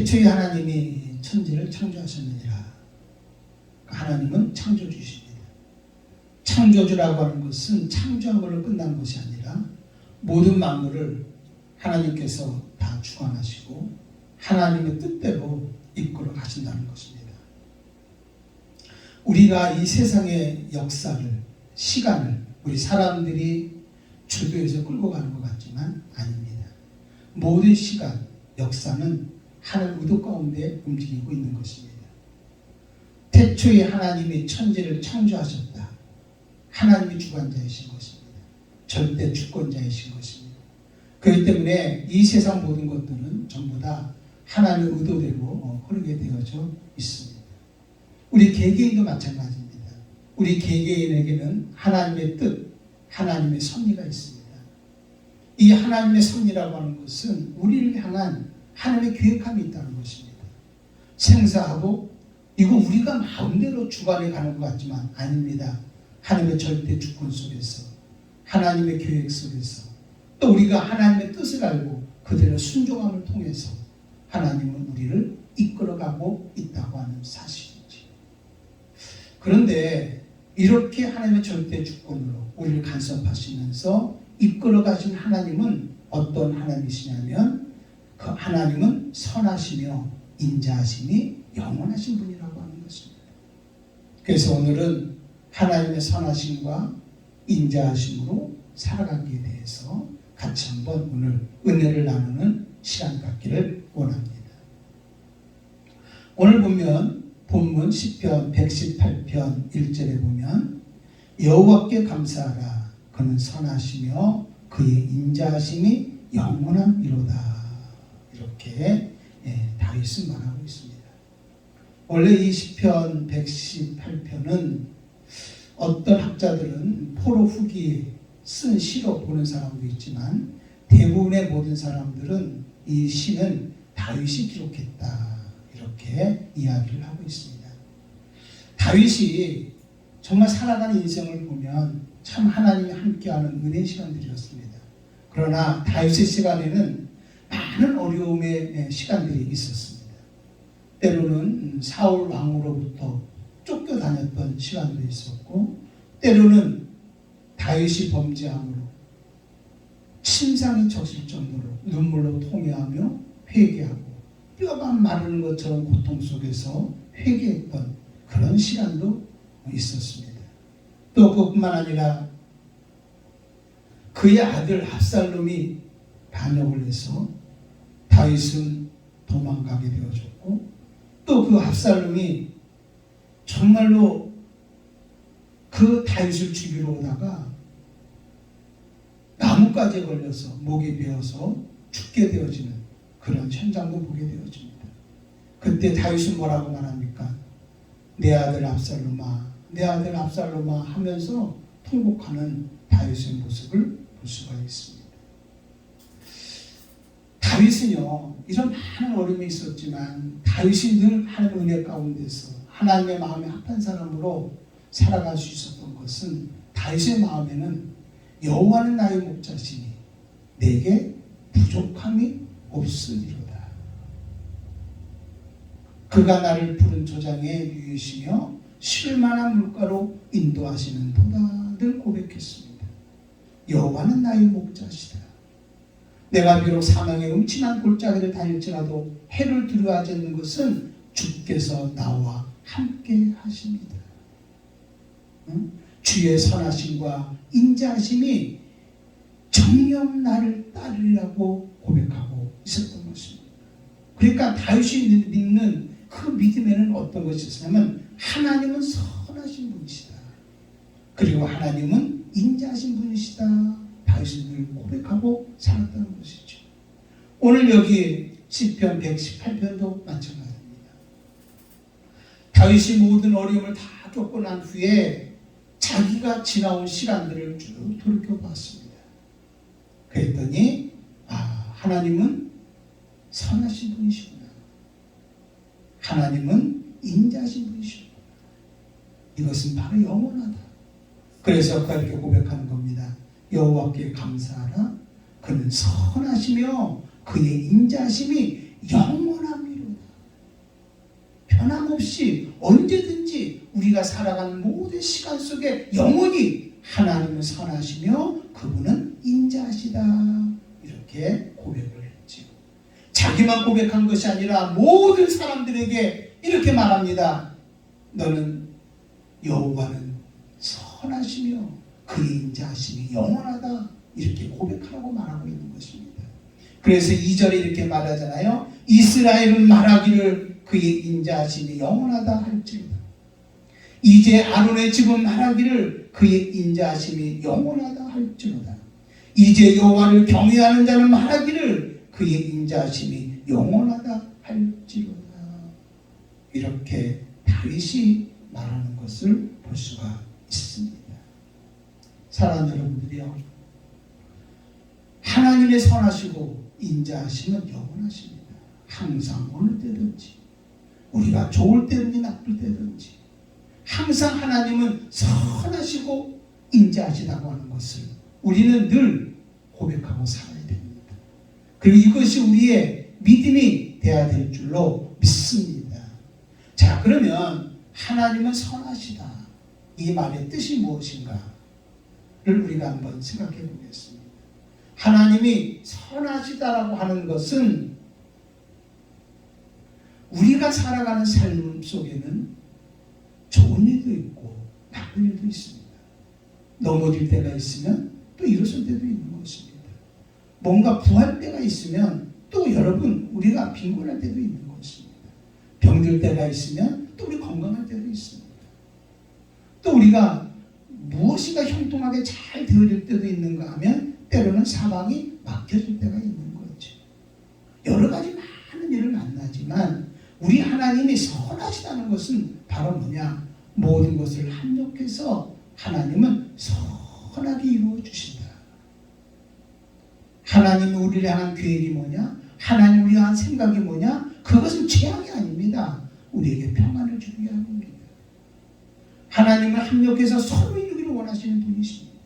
태초에 하나님이 천지를 창조하셨느니라. 하나님은 창조주십니다. 창조주라고 하는 것은 창조한 걸로 끝난 것이 아니라 모든 만물을 하나님께서 다 주관하시고 하나님의 뜻대로 이끌어 가신다는 것입니다. 우리가 이 세상의 역사를, 시간을 우리 사람들이 주도해서 끌고 가는 것 같지만 아닙니다. 모든 시간, 역사는 하나님 의도 가운데 움직이고 있는 것입니다. 태초에 하나님이 천지를 창조하셨다. 하나님이 주관자이신 것입니다. 절대 주권자이신 것입니다. 그렇기 때문에 이 세상 모든 것들은 전부 다 하나님의 의도대로 흐르게 되어져 있습니다. 우리 개개인도 마찬가지입니다. 우리 개개인에게는 하나님의 뜻, 하나님의 섭리가 있습니다. 이 하나님의 섭리라고 하는 것은 우리를 향한 하나님의 계획함이 있다는 것입니다. 생사하고 이거 우리가 마음대로 주관해 가는 것 같지만 아닙니다. 하나님의 절대 주권 속에서, 하나님의 계획 속에서, 또 우리가 하나님의 뜻을 알고 그대로 순종함을 통해서 하나님은 우리를 이끌어가고 있다고 하는 사실이지. 그런데 이렇게 하나님의 절대 주권으로 우리를 간섭하시면서 이끌어가신 하나님은 어떤 하나님이시냐면 그 하나님은 선하시며 인자하심이 영원하신 분이라고 하는 것입니다. 그래서 오늘은 하나님의 선하심과 인자하심으로 살아가기에 대해서 같이 한번 오늘 은혜를 나누는 시간 갖기를 원합니다. 오늘 보면 본문 시편 118편 1절에 보면 여호와께 감사하라. 그는 선하시며 그의 인자하심이 영원함이로다. 이렇게 다윗은 말하고 있습니다. 원래 이 시편 118편은 어떤 학자들은 포로 후기에 쓴 시로 보는 사람도 있지만 대부분의 모든 사람들은 이 시는 다윗이 기록했다. 이렇게 이야기를 하고 있습니다. 다윗이 정말 살아가는 인생을 보면 참 하나님이 함께하는 은혜의 시간들이었습니다. 그러나 다윗의 시간에는 많은 어려움의 시간들이 있었습니다. 때로는 사울 왕으로부터 쫓겨다녔던 시간도 있었고 때로는 다윗이 범죄함으로 침상이 젖을 정도로 눈물로 통회하며 회개하고 뼈가 마르는 것처럼 고통 속에서 회개했던 그런 시간도 있었습니다. 또 그뿐만 아니라 그의 아들 압살롬이 반역을 해서 다윗은 도망가게 되어졌고 또 그 압살롬이 정말로 그 다윗을 죽이러 오다가 나뭇가지에 걸려서 목이 베어서 죽게 되어지는 그런 현장도 보게 되어집니다. 그때 다윗은 뭐라고 말합니까? 내 아들 압살롬아, 내 아들 압살롬아 하면서 통곡하는 다윗의 모습을 볼 수가 있습니다. 다윗은요, 이런 많은 어려움이 있었지만 다윗이 늘 하나님의 은혜 가운데서 하나님의 마음에 합한 사람으로 살아갈 수 있었던 것은 다윗의 마음에는 여호와는 나의 목자시니 내게 부족함이 없으리로다. 그가 나를 푸른 조장에 누이시며 쉴만한 물가로 인도하시는 도다 늘 고백했습니다. 여호와는 나의 목자시다. 내가 비록 사망의 음침한 골짜기를 다닐지라도 해를 두려워하지 않는 것은 주께서 나와 함께 하십니다. 주의 선하심과 인자하심이 정녕 나를 따르리라고 고백하고 있었던 것입니다. 그러니까 다윗이 믿는 그 믿음에는 어떤 것이 있었냐면 하나님은 선하신 분이시다. 그리고 하나님은 인자하신 분이시다. 다윗이 늘 고백하고 살았다는 것이죠. 오늘 여기 시편 118편도 마찬가지입니다. 다윗이 모든 어려움을 다 겪고 난 후에 자기가 지나온 시간들을 쭉 돌이켜봤습니다. 그랬더니 하나님은 선하신 분이시구나. 하나님은 인자하신 분이시구나. 이것은 바로 영원하다. 그래서 그렇게 고백하는 겁니다. 여호와께 감사하라. 그는 선하시며 그의 인자하심이 영원함이로다. 변함없이 언제든지 우리가 살아가는 모든 시간 속에 영원히 하나님은 선하시며 그분은 인자하시다. 이렇게 고백을 했지요. 자기만 고백한 것이 아니라 모든 사람들에게 이렇게 말합니다. 너는 여호와는 선하시며 그의 인자하심이 영원하다. 이렇게 고백하라고 말하고 있는 것입니다. 그래서 2절에 이렇게 말하잖아요. 이스라엘은 말하기를 그의 인자하심이 영원하다 할지로다. 이제 아론의 집은 말하기를 그의 인자하심이 영원하다 할지로다. 이제 여호와를 경외하는 자는 말하기를 그의 인자하심이 영원하다 할지로다. 이렇게 다윗이 말하는 것을 볼 수가 있습니다. 사랑하는 여러분들이요, 하나님의 선하시고 인자하심은 영원하십니다. 항상 어느 때든지, 우리가 좋을 때든지 나쁠 때든지 항상 하나님은 선하시고 인자하시다고 하는 것을 우리는 늘 고백하고 살아야 됩니다. 그리고 이것이 우리의 믿음이 되어야 될 줄로 믿습니다. 자, 그러면 하나님은 선하시다, 이 말의 뜻이 무엇인가를 우리가 한번 생각해 보겠습니다. 하나님이 선하시다라고 하는 것은 우리가 살아가는 삶 속에는 좋은 일도 있고 나쁜 일도 있습니다. 넘어질 때가 있으면 또 일어설 때도 있는 것입니다. 뭔가 부할 때가 있으면 또 여러분 우리가 빈곤할 때도 있는 것입니다. 병들 때가 있으면 또 우리 건강할 때도 있습니다. 또 우리가 무엇인가 형통하게 잘 되어질 때도 있는가 하면 때로는 사방이 막혀질 때가 있는 거죠. 여러 가지 많은 일을 만나지만 우리 하나님이 선하시다는 것은 바로 뭐냐? 모든 것을 합력해서 하나님은 선하게 이루어 주신다. 하나님이 우리를 향한 계획이 뭐냐? 하나님 우리를 향한 생각이 뭐냐? 그것은 재앙이 아닙니다. 우리에게 평안을 주기 위함입니다. 하나님을 합력해서 서로 이루기를 원하시는 분이십니다.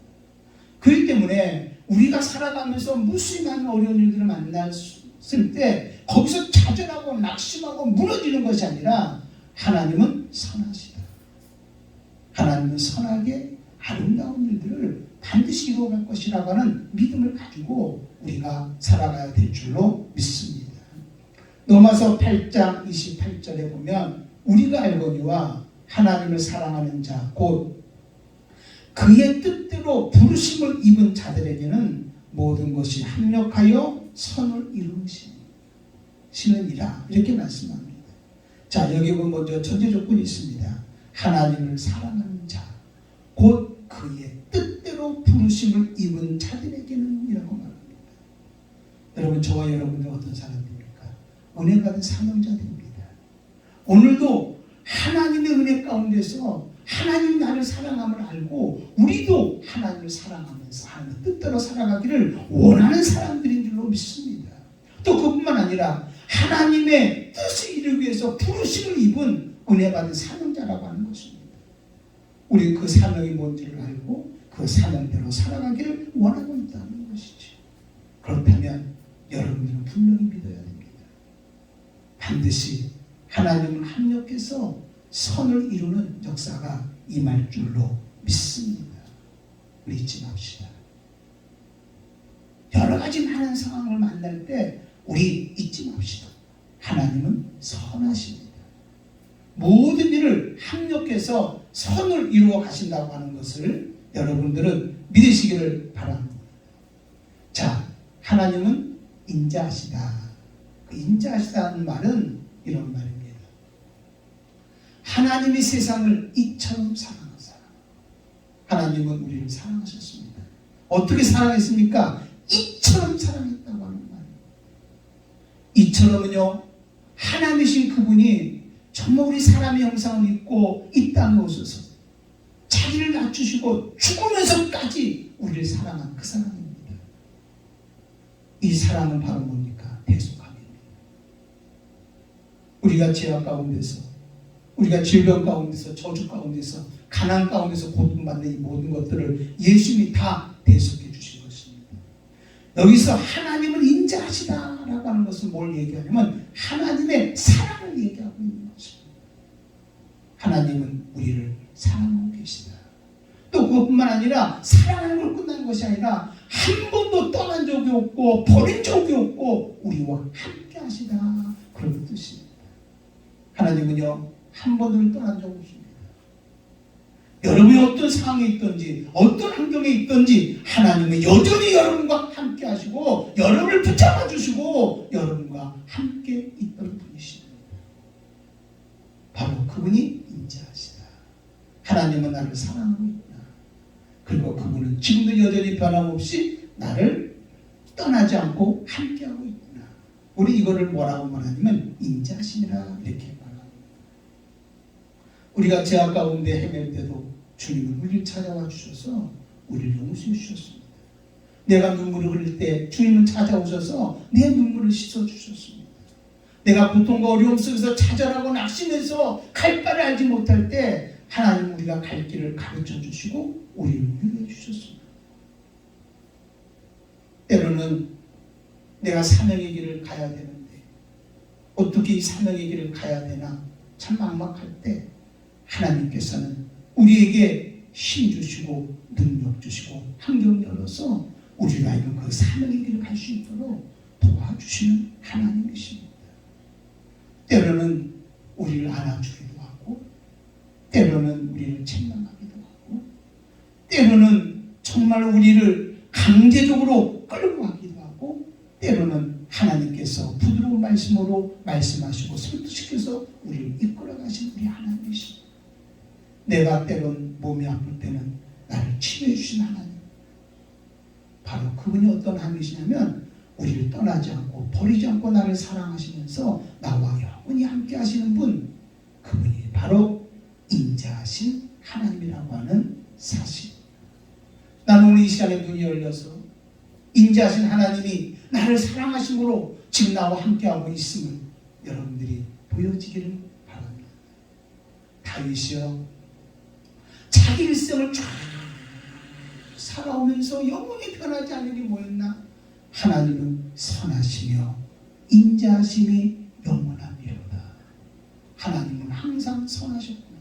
그렇기 때문에 우리가 살아가면서 무수한 어려운 일들을 만났을 때 거기서 좌절하고 낙심하고 무너지는 것이 아니라 하나님은 선하시다. 하나님은 선하게 아름다운 일들을 반드시 이루어갈 것이라고 하는 믿음을 가지고 우리가 살아가야 될 줄로 믿습니다. 로마서 8장 28절에 보면 우리가 알거니와 하나님을 사랑하는 자 곧 그의 뜻대로 부르심을 입은 자들에게는 모든 것이 합력하여 선을 이루시느니라. 이렇게 말씀합니다. 자, 여기 보면 먼저 전제 조건이 있습니다. 하나님을 사랑하는 자 곧 그의 뜻대로 부르심을 입은 자들에게는 이라고 말합니다. 여러분, 저와 여러분은 어떤 사람입니까? 은혜 받은 사명자들입니다. 오늘도 하나님의 은혜 가운데서 하나님 나를 사랑함을 알고 우리도 하나님을 사랑하면서 하나님의 뜻대로 살아가기를 원하는 사람들인 줄로 믿습니다. 또 그뿐만 아니라 하나님의 뜻을 이루기 위해서 부르심을 입은 은혜 받은 사명자라고 하는 것입니다. 우리 그 사명이 뭔지를 알고 그 사명대로 살아가기를 원하고 있다는 것이죠. 그렇다면 여러분들은 분명히 믿어야 됩니다. 반드시 하나님을 합력해서 선을 이루는 역사가 임할 줄로 믿습니다. 우리 잊지 맙시다. 여러 가지 많은 상황을 만날 때 우리 잊지 맙시다. 하나님은 선하십니다. 모든 일을 합력해서 선을 이루어 가신다고 하는 것을 여러분들은 믿으시기를 바랍니다. 자, 하나님은 인자하시다. 그 인자하시다는 말은 이런 말입니다. 하나님이 세상을 이처럼 사랑하사. 하나님은 우리를 사랑하셨습니다. 어떻게 사랑했습니까? 이처럼 사랑했다고 하는 말이에요. 이처럼은요, 하나님이신 그분이 정말 우리 사람의 형상을 입고 이 땅에 오셔서 자기를 낮추시고 죽으면서까지 우리를 사랑한 그 사랑입니다. 이 사랑은 바로 뭡니까? 대속함입니다. 우리가 죄악 가운데서, 우리가 질병 가운데서, 저주 가운데서, 가난 가운데서 고통받는 이 모든 것들을 예수님이 다 대속해 주신 것입니다. 여기서 하나님은 인자하시다라고 하는 것은 뭘 얘기하냐면 하나님의 사랑을 얘기하고 있는 것입니다. 하나님은 우리를 사랑하고 계시다. 또 그것뿐만 아니라 사랑하는 걸 끝난 것이 아니라 한 번도 떠난 적이 없고 버린 적이 없고 우리와 함께 하시다. 그런 뜻입니다. 하나님은요 한 번도 떠난 적 없습니다. 여러분이 어떤 상황에 있든지 어떤 환경에 있든지 하나님은 여전히 여러분과 함께 하시고 여러분을 붙잡아 주시고 여러분과 함께 있던 분이십니다. 바로 그분이 인자하시다. 하나님은 나를 사랑하고 있구나. 그리고 그분은 지금도 여전히 변함없이 나를 떠나지 않고 함께하고 있구나. 우리 이거를 뭐라고 말하냐면 인자하심이라 이렇게 말합니다. 우리가 죄악 가운데 헤맬 때도 주님은 우리를 찾아와 주셔서 우리를 용서해 주셨습니다. 내가 눈물을 흘릴 때 주님은 찾아오셔서 내 눈물을 씻어 주셨습니다. 내가 고통과 어려움 속에서 좌절하고 낙심해서 갈 바를 알지 못할 때 하나님 우리가 갈 길을 가르쳐 주시고 우리를 위로해 주셨습니다. 때로는 내가 사명의 길을 가야 되는데 어떻게 이 사명의 길을 가야 되나 참 막막할 때 하나님께서는 우리에게 힘 주시고 능력 주시고 환경 열어서 우리가 이런 그 사명의 길을 갈 수 있도록 도와주시는 하나님이십니다. 때로는 우리를 안아주기도 하고 때로는 우리를 책망하기도 하고 때로는 정말 우리를 강제적으로 끌고 가기도 하고 때로는 하나님께서 부드러운 말씀으로 말씀하시고 설득시켜서 우리를 이끌어 가신 우리 하나님이십니다. 내가 때론 몸이 아플 때는 나를 치료해 주신 하나님, 바로 그분이 어떤 하나님이시냐면 우리를 떠나지 않고 버리지 않고 나를 사랑하시면서 나와 영원히 함께 하시는 분, 그분이 바로 인자하신 하나님이라고 하는 사실. 나는 오늘 이 시간에 눈이 열려서 인자하신 하나님이 나를 사랑하심으로 지금 나와 함께하고 있음을 여러분들이 보여지기를 바랍니다. 다윗이요 자기 일생을 쫙 살아오면서 영원히 변하지 않는 게 뭐였나? 하나님은 선하시며 인자하심이 영원하미로다. 하나님은 항상 선하셨구나.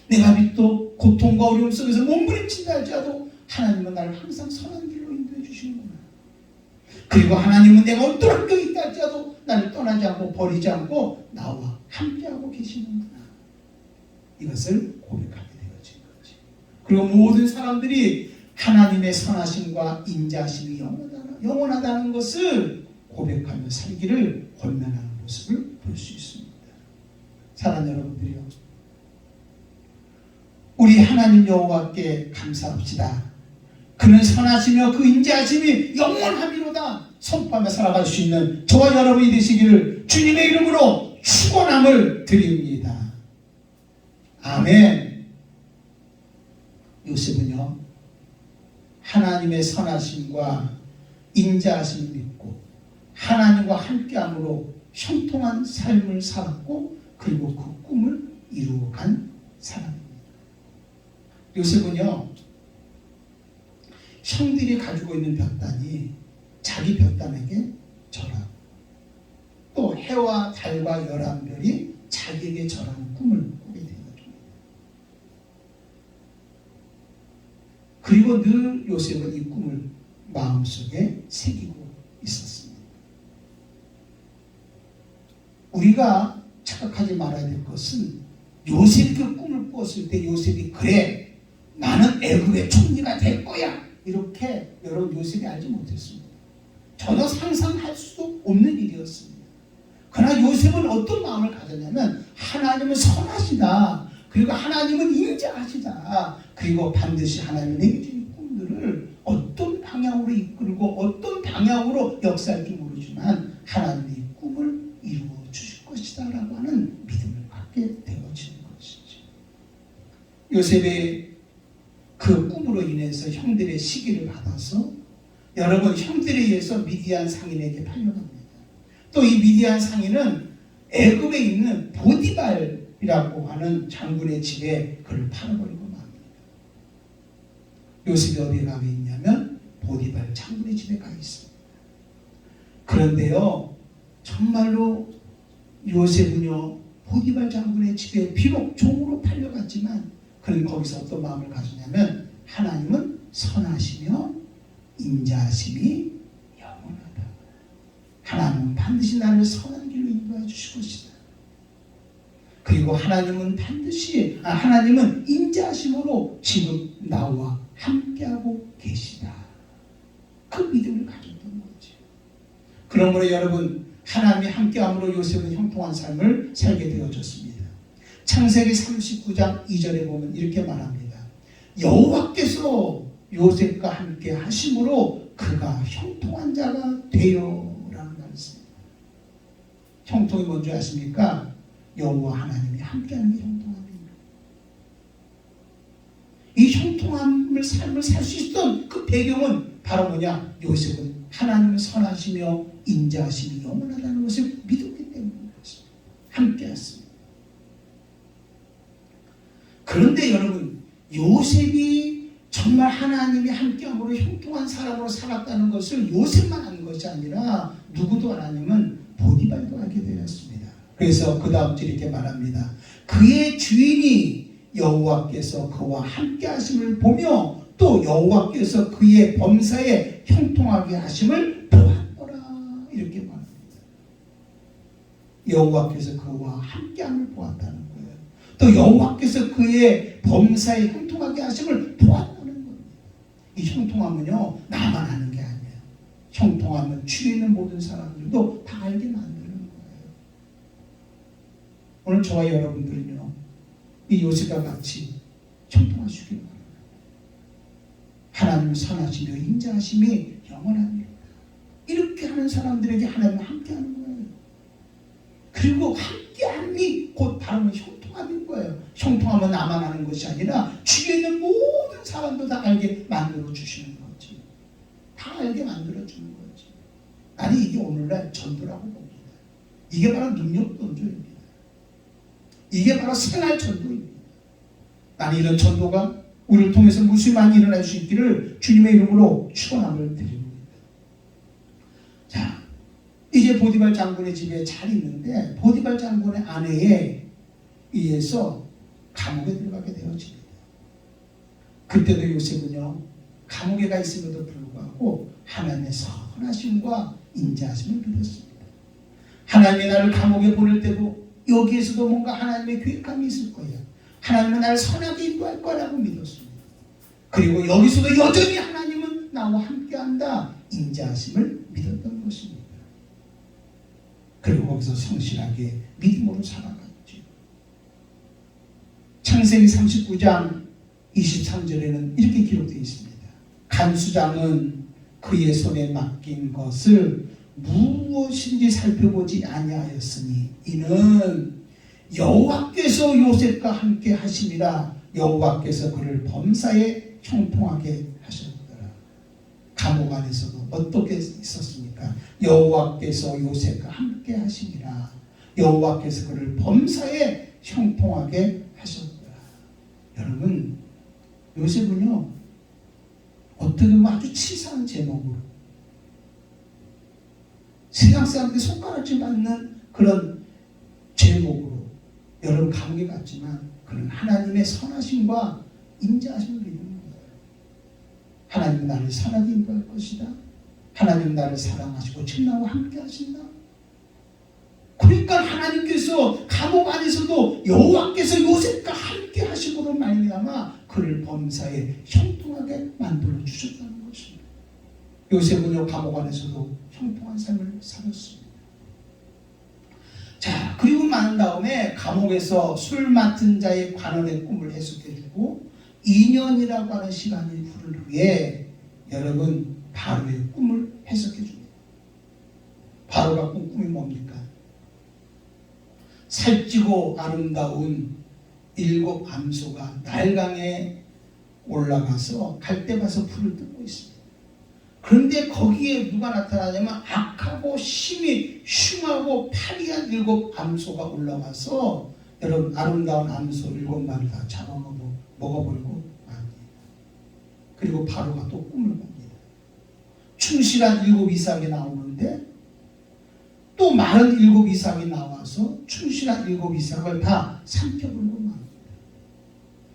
내가 비또 고통과 어려움 속에서 몸부림친다 할지라도 하나님은 나를 항상 선한 길로 인도해 주시는구나. 그리고 하나님은 내가 어떤 환경에 있다 할지라도 나를 떠나지 않고 버리지 않고 나와 함께하고 계시는구나. 이것을 고백하게 되어진 거지. 그리고 모든 사람들이 하나님의 선하심과 인자하심이 영원하다는 것을 고백하며 살기를 권면하는 모습을 볼 수 있습니다. 사랑하는 여러분들이요, 우리 하나님 여호와께 감사합시다. 그는 선하시며 그 인자하심이 영원하미로다 선포하며 살아갈 수 있는 저와 여러분이 되시기를 주님의 이름으로 축원함을 드립니다. 아멘. 요셉은요 하나님의 선하심과 인자하심을 믿고 하나님과 함께함으로 형통한 삶을 살았고 그리고 그 꿈을 이루어간 사람입니다. 요셉은요 형들이 가지고 있는 볕단이 자기 볕단에게 절하고 또 해와 달과 열한별이 자기에게 절하는 꿈을 꾸게 되어집니다. 그리고 늘 요셉은 이 꿈을 마음속에 새기고 있었습니다. 우리가 착각하지 말아야 될 것은 요셉이 그 꿈을 꾸었을 때 요셉이 그래 나는 애굽의 총리가 될 거야 이렇게 여러분 요셉이 알지 못했습니다. 전혀 상상할 수도 없는 일이었습니다. 그러나 요셉은 어떤 마음을 가졌냐면 하나님은 선하시다. 그리고 하나님은 인자하시다. 그리고 반드시 하나님은 내게 주신 꿈들을 어떤 방향으로 이끌고 어떤 방향으로 역사할지 모르지만 하나님이 이 꿈을 이루어 주실 것이다 라고 하는 믿음을 갖게 되어지는 것이죠. 요셉의 그 꿈으로 인해서 형들의 시기를 받아서 여러분 형들에 의해서 미디안 상인에게 팔려갑니다. 또 이 미디안 상인은 애굽에 있는 보디발이라고 하는 장군의 집에 그를 팔아버리고 맙니다. 요셉이 어디에 가 있냐면 보디발 장군의 집에 가 있습니다. 그런데요 정말로 요셉은요 보디발 장군의 집에 비록 종으로 팔려갔지만 그는 거기서 어떤 마음을 가졌냐면 하나님은 선하시며 인자하심이 영원하다. 하나님은 반드시 나를 선한 길로 인도해 주실 것이다. 그리고 하나님은 하나님은 인자하심으로 지금 나와 함께하고 계시다. 그 믿음을 가졌던 거지. 그러므로 여러분, 하나님이 함께함으로 요셉은 형통한 삶을 살게 되어졌습니다. 창세기 39장 2절에 보면 이렇게 말합니다. 여호와께서 요셉과 함께 하심으로 그가 형통한 자가 되어라는 말씀입니다. 형통이 뭔지 아십니까? 여호와 하나님이 함께하는 게 형통함입니다. 이 형통함을 삶을 살 수 있었던 그 배경은 바로 뭐냐? 요셉은 하나님은 선하시며 인자하심이 영원하다는 것을 믿었기 때문이었습니다. 함께했습니다. 그런데 여러분, 요셉이 정말 하나님이 함께함으로 형통한 사람으로 살았다는 것을 요셉만 아는 것이 아니라 누구도 하나님은 보디발도 알게 되었습니다. 그래서 그 다음 절 이렇게 말합니다. 그의 주인이 여호와께서 그와 함께 하심을 보며 또 여호와께서 그의 범사에 형통하게 하심을 보았더라. 이렇게 말합니다. 여호와께서 그와 함께함을 보았다는 거예요. 또 여호와께서 그의 범사에 형통하게 하심을 보았다는 겁니다. 이 형통함은요, 나만 아는 게 아니에요. 형통함은 주위에 있는 모든 사람들도 다 알게 만드는 거예요. 오늘 저와 여러분들은요, 이 요셉과 같이 형통하시길 바랍니다. 하나님은 선하시며 인자하심이 영원합니다. 이렇게 하는 사람들에게 하나님은 함께하는 거예요. 그리고 함께함이 곧 바로 형통함인 거예요. 형통함은 나만 아는 것이 아니라 주위에 있는 모든 사람도 다 알게 만들어 주시는 거지. 다 알게 만들어 주는 거지. 아니, 이게 오늘날 전도라고 봅니다. 이게 바로 능력 전도입니다. 이게 바로 생활 전도입니다. 나는 이런 전도가 우리를 통해서 무수히 많이 일어날 수 있기를 주님의 이름으로 축원함을 드립니다. 자, 이제 보디발 장군의 집에 잘 있는데 보디발 장군의 아내에 의해서 감옥에 들어가게 되어집니다. 그때도 요셉은요, 감옥에 가 있음에도 불구하고 하나님의 선하심과 인자하심을 믿었습니다. 하나님이 나를 감옥에 보낼 때도 여기에서도 뭔가 하나님의 계획함이 있을 거예요. 하나님은 나를 선하게 인도할 거라고 믿었습니다. 그리고 여기서도 여전히 하나님은 나와 함께한다, 인자하심을 믿었던 것입니다. 그리고 거기서 성실하게 믿음으로 살아갔죠. 창세기 39장 23절에는 이렇게 기록되어 있습니다. 간수장은 그의 손에 맡긴 것을 무엇인지 살펴보지 아니하였으니 이는 여호와께서 요셉과 함께 하심이라. 여호와께서 그를 범사에 형통하게 하셨더라. 감옥 안에서도 어떻게 있었습니까? 여호와께서 요셉과 함께 하심이라. 여호와께서 그를 범사에 형통하게 하셨더라. 여러분, 요셉은요, 어떻게 보면 아주 치사한 제목으로 세상 사람들이 손가락질 받는 그런 제목으로 여러분 감옥에 갔지만 그는 하나님의 선하심과 인자하심을 믿는 거예요. 하나님은 나를 선하게 인도할 것이다. 하나님은 나를 사랑하시고 지금 나와 함께 하신다. 그러니까 하나님께서 감옥 안에서도 여호와께서 요셉과 함께 하심으로 말미암아 그를 범사에 형통하게 만들어 주셨다는 것입니다. 요셉은요, 감옥 안에서도 형통한 삶을 살았습니다. 자, 그리고 만 다음에 감옥에서 술 맡은 자의 관원의 꿈을 해석해주고 2년이라고 하는 시간이 흐른 후에 여러분 바로의 꿈을 해석해줍니다. 바로가 꾼 꿈이 뭡니까? 살찌고 아름다운 7 암소가 날강에 올라가서 갈대밭에서 풀을 뜯고 있습니다. 그런데 거기에 누가 나타나냐면 악하고 심히 흉하고 파리한 7 암소가 올라와서 여러분 아름다운 암소 7마리를 다 먹어버리고 맙니다. 그리고 바로가 또 꿈을 꿉니다. 충실한 7 이삭이 나오는데 또 많은 일곱 이삭이 나와서 충실한 일곱 이삭을 다 삼켜버리고 맙니다.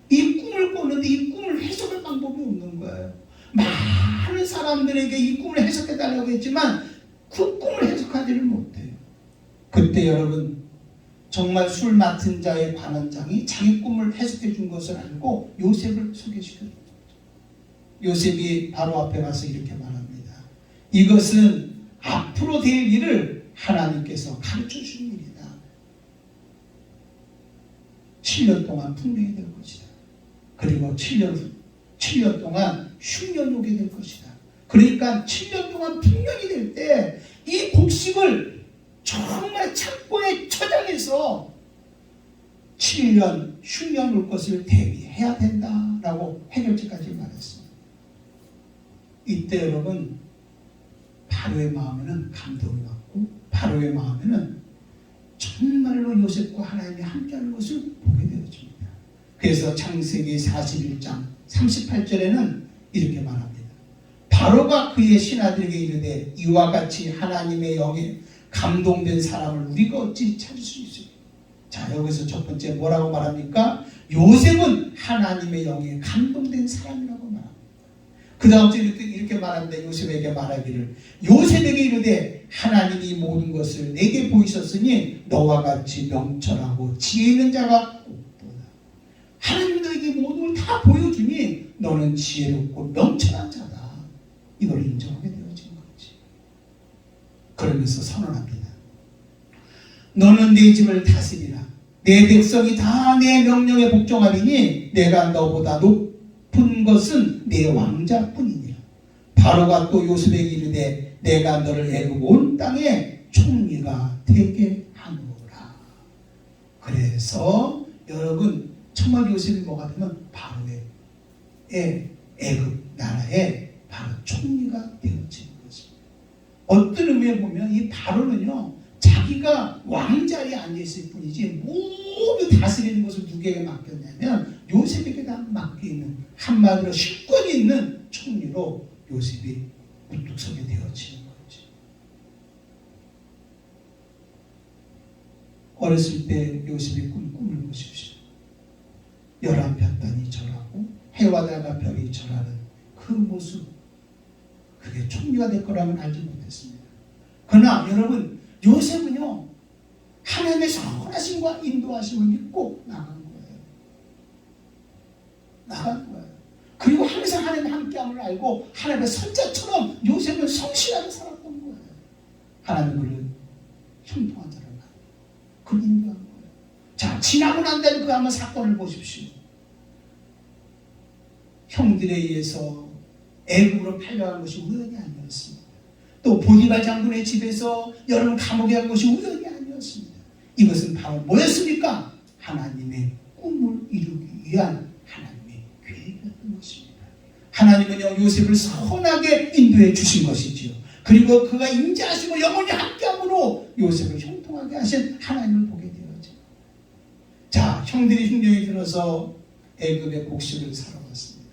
이 꿈을 꿨는데 이 꿈을 해석할 방법이 없는 거예요. 많은 사람들에게 이 꿈을 해석해달라고 했지만 그 꿈을 해석하지를 못해요. 그때 여러분 정말 술 맡은 자의 관원장이 자기 꿈을 해석해 준 것을 알고 요셉을 소개시켜줍니다. 요셉이 바로 앞에 가서 이렇게 말합니다. 이것은 앞으로 될 일을 하나님께서 가르쳐 주신 일이다. 7년 동안 풍년이 될 것이다. 그리고 7년 동안 흉년이 오게 될 것이다. 그러니까 7년 동안 풍년이 될 때 이 곡식을 정말 창고에 처장해서 7년 흉년 올 것을 대비해야 된다라고 해결책까지 말했습니다. 이때 여러분 바로의 마음에는 감동이 왔고 바로의 마음에는 정말로 요셉과 하나님이 함께하는 것을 보게 되어집니다. 그래서 창세기 41장 38절에는 이렇게 말합니다. 바로가 그의 신하들에게 이르되 이와 같이 하나님의 영에 감동된 사람을 우리가 어찌 찾을 수 있을까? 자, 여기서 첫 번째 뭐라고 말합니까? 요셉은 하나님의 영에 감동된 사람이라고 말합니다. 그 다음 주에 이렇게 말합니다. 요셉에게 말하기를 요셉에게 이르되 하나님이 모든 것을 내게 보이셨으니 너와 같이 명철하고 지혜 있는 자가 없도다. 하나님이 너에게 모든 걸 다 보여주니 너는 지혜롭고 명철한 자다. 이걸 인정하게 되어진 거지. 그러면서 선언합니다. 너는 내 집을 다스리라. 내 백성이 다 내 명령에 복종하리니 내가 너보다 높은 것은 내 왕자뿐이니라. 바로가 또 요셉에게 이르되 내가 너를 애굽 온 땅에 총리가 되게 하노라. 그래서 여러분 정말 요셉이 뭐가 되면 바로의 애굽 나라의 바로 총리가 되어지는 것입니다. 어떤 의미에 보면 이 바로는요 자기가 왕자리에 앉아있을 뿐이지 모두 다스리는 것을 누구에게 맡겼냐면 요셉에게 다 맡겨있는 한마디로 실권이 있는 총리로 요셉이 우뚝 서게 되어지는 거지. 어렸을 때 요셉의 꿈을 보십시오. 11볕단이 절하고 해와 달과 별이 절하는 그 모습, 그게 총리가 될 거라고는 알지 못했습니다. 그러나 여러분 요셉은요 하나님의 선하심과 인도하심을 믿고 나간 거예요. 그리고 항상 하나님의 함께함을 알고 하나님의 선자처럼 요셉은 성실하게 살았던 거예요. 하나님을 형통한 자를 만나 그걸 인도한 거예요. 자, 지나고 난 다음에 그 한번 사건을 보십시오. 형들에 의해서 애굽으로 팔려간 것이 우연이 아니었습니다. 또 보디발 장군의 집에서 여러분 감옥에 간 것이 우연이 아니었습니다. 이것은 바로 뭐였습니까? 하나님의 꿈을 이루기 위한 하나님의 계획이었던 것입니다. 하나님은요 요셉을 선하게 인도해 주신 것이지요. 그리고 그가 인자하시고 영원히 함께함으로 요셉을 형통하게 하신 하나님을 보게 되어져. 자, 형들이 흉년이 들어서 애굽의 곡식을 사러 갔습니다.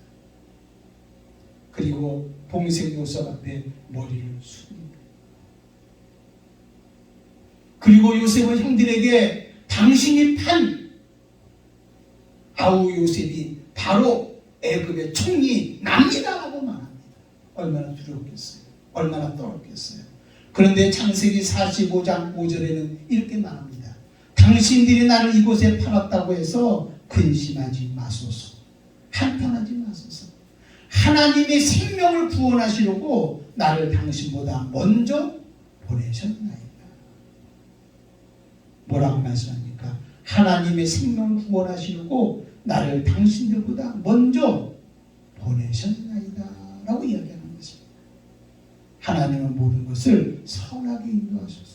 그리고 동생 요셉 앞에 머리를 숙입니다. 그리고 요셉은 형들에게 당신이 판 아우 요셉이 바로 애굽의 총리 납니다라고 말합니다. 얼마나 두렵겠어요. 얼마나 떨었겠어요. 그런데 창세기 45장 5절에는 이렇게 말합니다. 당신들이 나를 이곳에 팔았다고 해서 근심하지 마소서. 한탄하지 마소서. 하나님의 생명을 구원하시려고 나를 당신보다 먼저 보내셨나이다. 뭐라고 말씀합니까? 하나님의 생명을 구원하시려고 나를 당신들보다 먼저 보내셨나이다 라고 이야기하는 것입니다. 하나님은 모든 것을 선하게 인도하셔서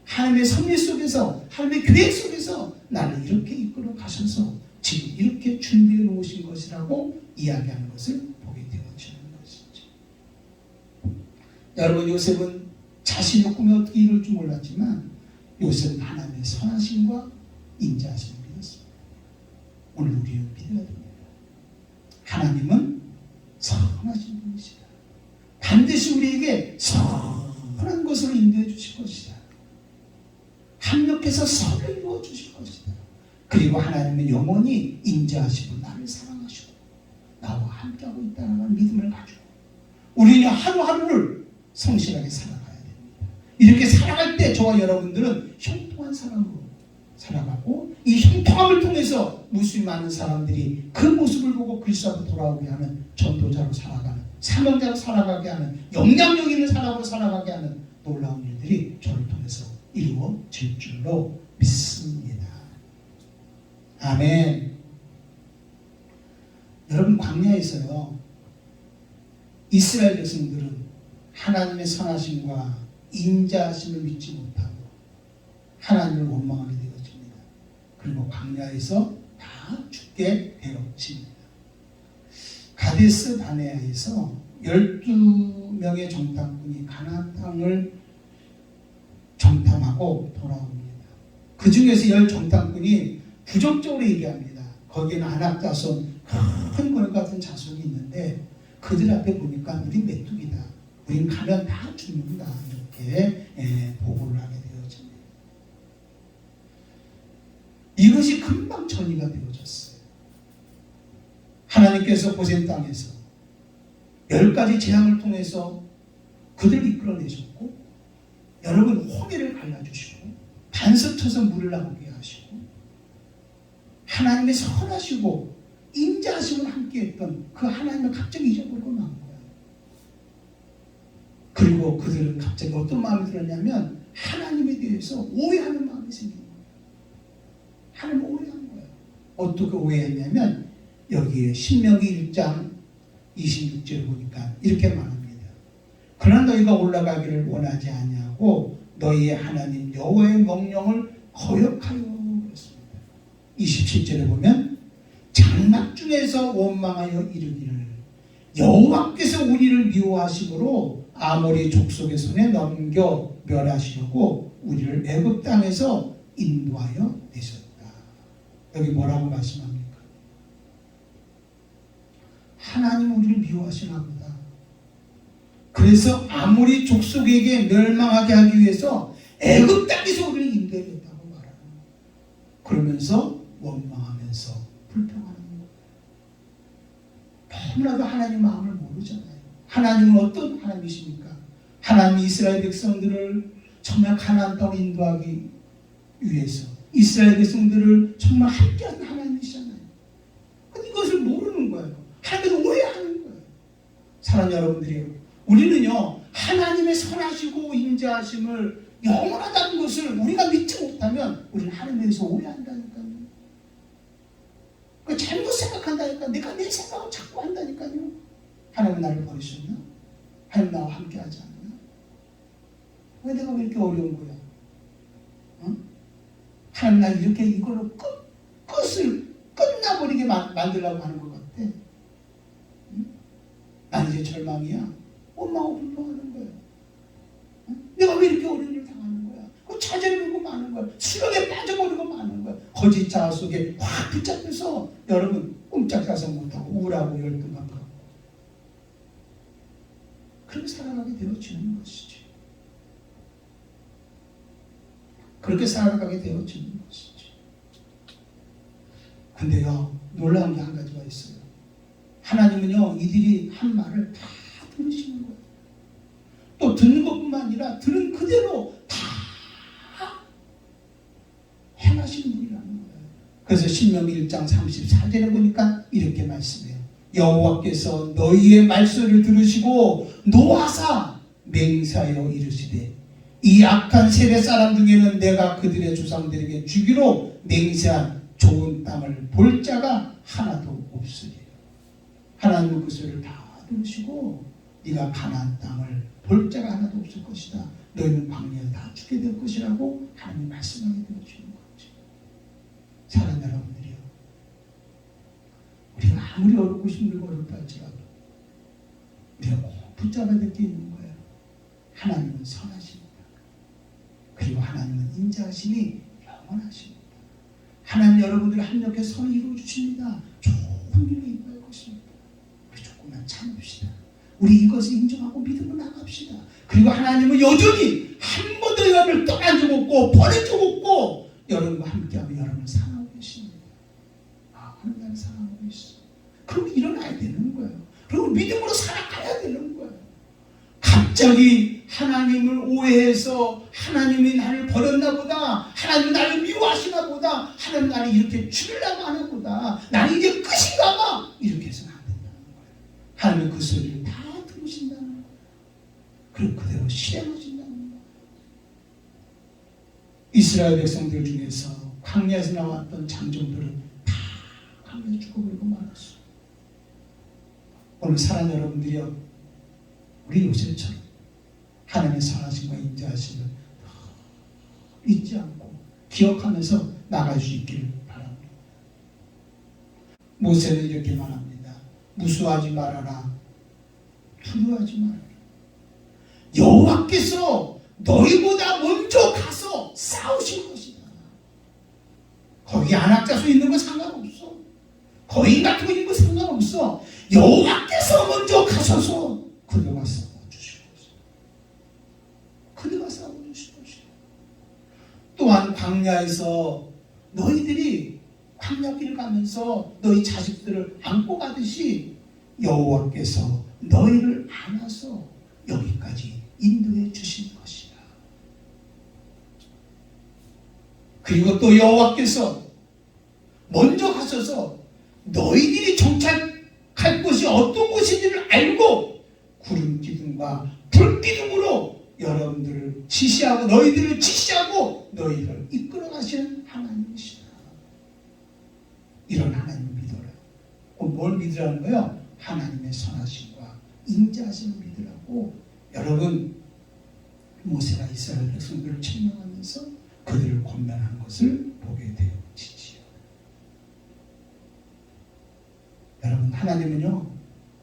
하나님의 섭리 속에서 하나님의 계획 속에서 나를 이렇게 이끌어 가셔서 지금 이렇게 준비해 놓으신 것이라고 이야기하는 것을 보게 되어지는 것이죠. 여러분 요셉은 자신의 꿈이 어떻게 이룰 줄 몰랐지만 요셉은 하나님의 선하심과 인자하심을 믿었습니다. 오늘 우리는 믿어야 됩니다. 하나님은 선하신 분이시다. 반드시 우리에게 선한 것으로 인도해 주실 것이다. 앞에서 선을 이루어 주실 것이다. 그리고 하나님은 영원히 인자하시고 나를 사랑하시고 나와 함께하고 있다는 믿음을 가지고 우리는 하루하루를 성실하게 살아가야 됩니다. 이렇게 살아갈 때 저와 여러분들은 형통한 사람으로 살아가고 이 형통함을 통해서 무수히 많은 사람들이 그 모습을 보고 그리스도 앞으로 돌아오게 하는 전도자로 살아가는, 사명자로 살아가게 하는, 영향력 있는 사람으로 살아가게 하는 놀라운 일들이 저를 통해서 이루어질 줄로 믿습니다. 아멘. 여러분, 광야에서요, 이스라엘 백성들은 하나님의 선하심과 인자하심을 믿지 못하고 하나님을 원망하게 되어집니다. 그리고 광야에서 다 죽게 되어집니다. 가데스 바네아에서 12명의 정탐꾼이 가나안 땅을 정탐하고 돌아옵니다. 그 중에서 10 정탐꾼이 부정적으로 얘기합니다. 거기에는 아낙자손, 큰 걸 같은 자손이 있는데 그들 앞에 보니까 우리 메뚜기다. 우린 가면 다 죽는다. 이렇게 보고를 하게 되어집니다. 이것이 금방 전이가 되어졌어요. 하나님께서 고센 땅에서 10가지 재앙을 통해서 그들을 이끌어내셨고 여러분 홍해를 갈라주시고 반석 쳐서 물을 나오게 하시고 하나님의 선하시고 인자하심을 함께했던 그 하나님을 갑자기 잊어버리고 만 거예요. 그리고 그들은 갑자기 어떤 마음이 들었냐면 하나님에 대해서 오해하는 마음이 생긴 거예요. 하나님을 오해한 거예요. 어떻게 오해했냐면 여기에 신명기 1장 26절을 보니까 이렇게 말합니다. 그러나 너희가 올라가기를 원하지 아니하고 너희의 하나님 여호와의 명령을 거역하여 그랬습니다. 27절에 보면 장막 중에서 원망하여 이르기를 여호와께서 우리를 미워하심으로 아모리 족속의 손에 넘겨 멸하시려고 우리를 애굽 땅에서 인도하여 내셨다. 여기 뭐라고 말씀합니까? 하나님 우리를 미워하시나 보다. 그래서 아모리 족속에게 멸망하게 하기 위해서 애굽 땅에서 우리를 인도해줬다고 말하는 거예요. 그러면서 원망하면서 불평하는 거예요. 너무나도 하나님 마음을 모르잖아요. 하나님은 어떤 하나님이십니까? 하나님이 이스라엘 백성들을 정말 가나안 땅으로 인도하기 위해서 이스라엘 백성들을 정말 함께하는 하나님이시잖아요. 근데 이것을 모르는 거예요. 하나님을 오해하는 거예요. 사랑하는 여러분들이요, 우리는요 하나님의 선하시고 인자하심을 영원하다는 것을 우리가 믿지 못하면 우리는 하나님에 대해서 오해한다니까요. 잘못 생각한다니까. 내가 내 생각을 자꾸 한다니까요. 하나님은 나를 버리셨나? 하나님 나와 함께 하지 않나? 왜 내가 왜 이렇게 어려운 거야? 어? 하나님 나 이렇게 이걸로 끝을 끝나버리게 만들려고 하는 것 같아. 응? 난 이제 절망이야. 원망하고 불평하는 거야. 응? 내가 왜 이렇게 어려운 일을 당하는 거야? 좌절을 하고 마는 거야. 수렁에 빠져버리고 마는 거야. 거짓 자아 속에 확 붙잡혀서 여러분 꼼짝자서 못하고 우울하고 열등감 갖고 그렇게 살아가게 되어지는 것이지. 그렇게 살아가게 되어지는 것이지. 근데요 놀라운 게 한 가지가 있어요. 하나님은요 이들이 한 말을 다 들으시는 거예요. 또 듣는 것뿐만 아니라 들은 그대로 다 행하시는 분이라는 거예요. 그래서 신명기 1장 34절에 보니까 이렇게 말씀해요. 여호와께서 너희의 말소리를 들으시고 노하사 맹세하여 이르시되 이 악한 세대 사람 중에는 내가 그들의 조상들에게 주기로 맹세한 좋은 땅을 볼 자가 하나도 없으리라. 하나님은 그 소리를 다 들으시고 네가 가나안 땅을 볼 자가 하나도 없을 것이다. 너희는 광야에 다 죽게 될 것이라고 하나님이 말씀하게 되어주는 거죠. 사랑하는 여러분들이요, 우리가 아무리 어렵고 힘들고 어렵다 할지라도 우리가 꼭 붙잡아야 될 게 있는 거예요. 하나님은 선하십니다. 그리고 하나님은 인자하심이 영원하십니다. 하나님 여러분들을 합력해 선을 이루어 주십니다. 좋은 일에 임할 것입니다. 우리 조금만 참읍시다. 우리 이것을 인정하고 믿음으로 나갑시다. 그리고 하나님은 여전히 한 번도 여러분을 떠난 적 없고 버린 적 없고 여러분과 함께하며 여러분을 사랑하고 계십니다. 하나님 나를 사랑하고 있어. 그럼 일어나야 되는 거예요. 그리고 믿음으로 살아가야 되는 거예요. 갑자기 하나님을 오해해서 하나님이 나를 버렸나 보다, 하나님이 나를 미워하시나 보다, 하나님 나를 이렇게 죽이려고 하나 보다, 나는 이제 끝인가 봐, 이렇게 해서는 안 된다는 거예요. 하나님은 그 소리를 다 들으신다는 거예요. 그리고 그대로 실행하신다는 거예요. 이스라엘 백성들 중에서 광야에서 나왔던 장정들은 다 광야에 죽어버리고 말았어요. 오늘 사랑하는 여러분들이요, 우리 요셉처럼 하나님의 선하심과 인자하심을 잊지 않고 기억하면서 나갈 수 있기를 바랍니다. 모세는 이렇게 말합니다. 무수하지 말아라. 두려워하지 말아라. 여호와께서 너희보다 먼저 가서 싸우실 것이다. 거기 안악자수 있는 거 상관없어. 거인 같은 거 있는 거 상관없어. 여호와께서 먼저 가셔서 그들과 싸워주실 것이다. 그들과 싸워주실 것이다. 또한 광야에서 너희들이 광야길을 가면서 너희 자식들을 안고 가듯이 여호와께서 너희를 안아서 여기까지 인도해 주실 것이다. 그리고 또 여호와께서 먼저 가셔서 너희들이 정착할 곳이 어떤 곳인지를 알고 구름 기둥과 불 기둥으로 여러분들을 지시하고 너희들을 지시하고 너희를 이끌어 가시는 하나님이시다. 이런 하나님을 믿어라. 뭘 믿으라는 거예요? 하나님의 선하심과 인자하심을 믿으라고. 여러분, 모세가 이스라엘 백성들을 책망하면서 그들을 권면한 것을 보게 되어지지요. 여러분, 하나님은요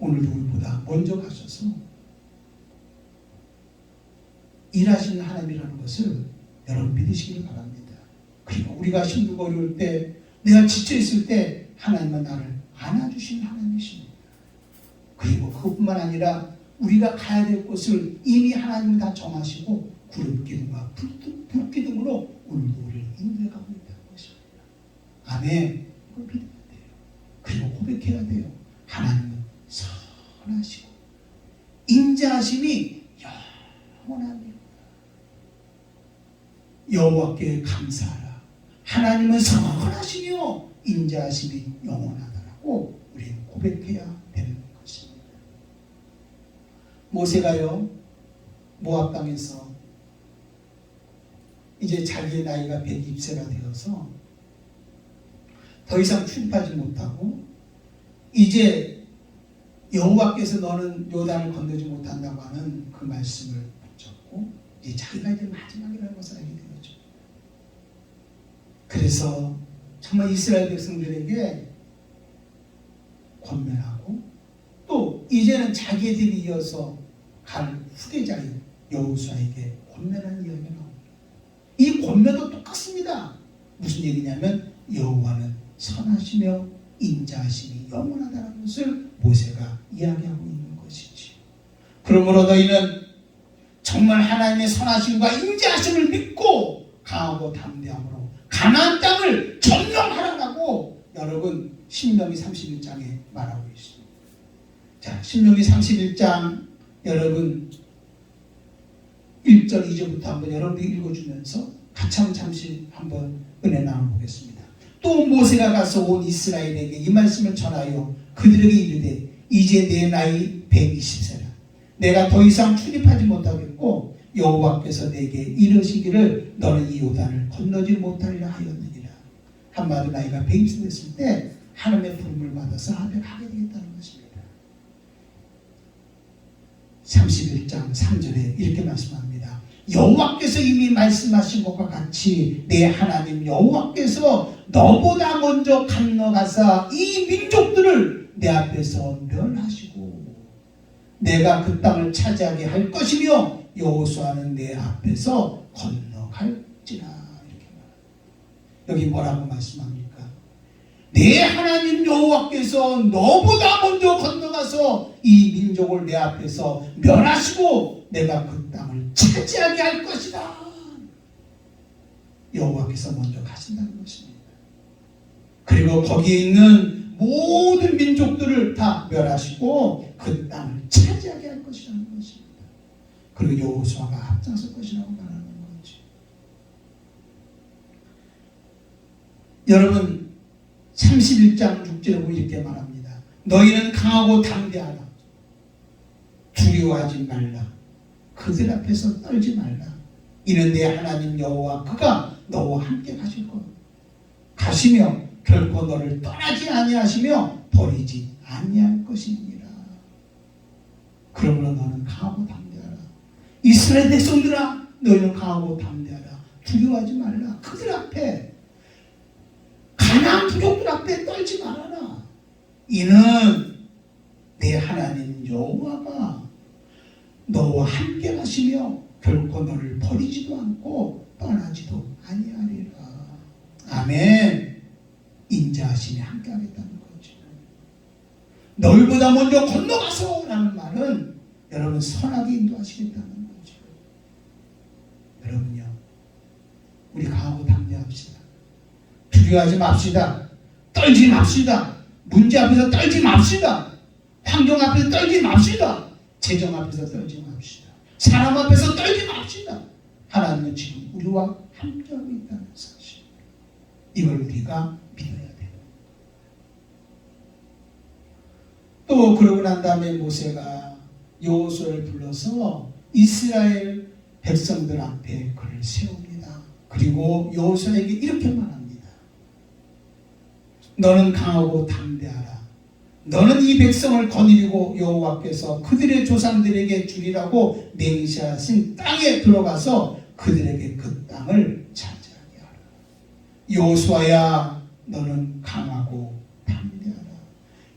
오늘도 우리보다 먼저 가셔서 일하시는 하나님이라는 것을 여러분 믿으시기를 바랍니다. 그리고 우리가 힘들고 어려울 때, 내가 지쳐있을 때 하나님은 나를 안아주시는 하나님이십니다. 그리고 그것뿐만 아니라 우리가 가야 될 곳을 이미 하나님은 다 정하시고 구름기둥과 불기둥으로 오늘도 우리를 인도해가고 있다는 것입니다. 아멘. 이걸 믿어야 돼요. 그리고 고백해야 돼요. 하나님은 선하시고 인자하심이 영원합니다. 여호와께 감사하라. 하나님은 선하시며 인자하심이 영원하다라고 우리는 고백해야 되는 것입니다. 모세가요 모압 땅에서 이제 자기의 나이가 120세가 되어서 더 이상 출입하지 못하고 이제 여호와께서 너는 요단을 건너지 못한다고 하는 그 말씀을 붙잡고 이제 자기가 이제 마지막이라는 것을 알게 되었죠. 그래서 정말 이스라엘 백성들에게 권면하고 또 이제는 자기들이 이어서 갈 후계자인 여호수아에게 권면하는 이야기가 나옵니다. 이 권면도 똑같습니다. 무슨 얘기냐면 여호와는 선하시며 인자하심이 영원하다는 것을 모세가 이야기하고 있는 것이지. 그러므로 너희는 정말 하나님의 선하심과 인자하심을 믿고 강하고 담대함으로 가나안 땅을 점령하라고 여러분 신명기 31장에 말하고 있습니다. 자, 신명기 31장 여러분 1절 2절부터 한번 여러분이 읽어주면서 같이 한번 잠시 한번 은혜 나눠보겠습니다. 또 모세가 가서 온 이스라엘에게 이 말씀을 전하여 그들에게 이르되 이제 내 나이 120세라. 내가 더 이상 출입하지 못하겠고 여호와께서 내게 이르시기를 너는 이 요단을 건너지 못하리라 하였느니라. 한마디로 나이가 120세 됐을 때 하나님의 부름을 받아서 앞에 가게 되겠다는 것입니다. 31장 3절에 이렇게 말씀합니다. 여호와께서 이미 말씀하신 것과 같이 내 하나님 여호와께서 너보다 먼저 건너가사 이 민족들을 내 앞에서 멸하시고 내가 그 땅을 차지하게 할 것이며 여호수아는 내 앞에서 건너갈지라. 이렇게 말합니다. 여기 뭐라고 말씀합니까? 내 하나님 여호와께서 너보다 먼저 건너가서 이 민족을 내 앞에서 멸하시고 내가 그 땅을 차지하게 할 것이다. 여호와께서 먼저 가신다는 것입니다. 그리고 거기에 있는 모든 민족들을 다 멸하시고 그 땅을 차지하게 할 것이라는 것입니다. 그리고 여호수아가 앞장설 것이라고 말하는 거죠. 여러분 31장 6절에 보면 이렇게 말합니다. 너희는 강하고 담대하라. 두려워하지 말라. 그들 앞에서 떨지 말라. 이는 내 하나님 여호와 그가 너와 함께 가시며 결코 너를 떠나지 아니하시며 버리지 아니할 것이니라. 그러므로 너는 강하고 담대하라. 이스라엘 백성들아, 너희는 강하고 담대하라. 두려워하지 말라. 그들 앞에, 가나안 부족들 앞에 떨지 말아라. 이는 내 하나님 여호와가 너와 함께 가시며 결코 너를 버리지도 않고 떠나지도 아니하리라. 아멘. 인자하심이 함께 하겠다는 거죠. 너희보다 먼저 건너가서 라는 말은 여러분 선하게 인도하시겠다는 거죠. 여러분요, 우리 강하고 담대합시다. 두려워하지 맙시다. 떨지 맙시다. 문제 앞에서 떨지 맙시다. 환경 앞에서 떨지 맙시다. 재정 앞에서 떨지 맙시다. 사람 앞에서 떨지 맙시다. 하나님은 지금 우리와 함께하고 있다는 사실, 이걸 우리가 믿어야 돼요. 또 그러고 난 다음에 모세가 여호수아를 불러서 이스라엘 백성들 앞에 그를 세웁니다. 그리고 여호수아에게 이렇게 말합니다. 너는 강하고 담대하라. 너는 이 백성을 거느리고 여호와께서 그들의 조상들에게 주리라고 맹세하신 땅에 들어가서 그들에게 그 땅을 차지하게 하라. 여호수아야, 너는 강하고 담대하라.